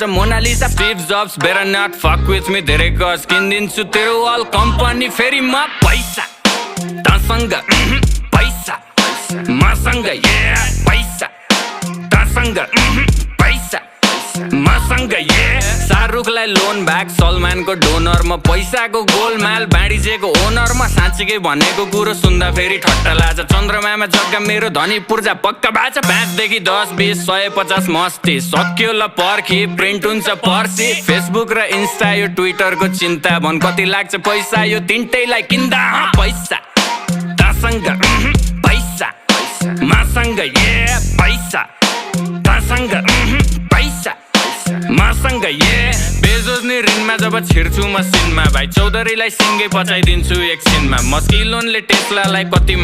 गर्छ Mona Lisa Steve Jobs better not fuck with me धेरै गज किनिदिन्छु तेरो अल कम्पनी फेरि म पैसा तसँग पैसा मसँग पैसा तसँग पैसा मसँग शाहरुखलाई लोन ब्याक सलमानको डोनर म पैसाको गोलमाल बाँडिजेको ओनर म साँच्चीकै भनेको कुरो सुन्दा फेरि ठट्टा लाग्छ चन्द्रमामा जग्गा मेरो धनी पूर्जा पक्का बाचा 5 देखि 10 20 150 मस्ती सक्यो ल पर्खी प्रिन्ट हुन्छ पर्सी फेसबुक र इन्स्टा यो ट्विटरको चिन्ता भन कति लाग्छ पैसा यो तिनटैलाई किन्दा पैसा तसँग पैसा मसँग पैसा तसँग पैसा मसँग बेजोज नि ऋणमा जब छिर्छु म सिनमा भाइ चौधरीलाई सिङ्गै पचाइदिन्छु एकछिनमा मस्किलोनले टेस्लालाई कति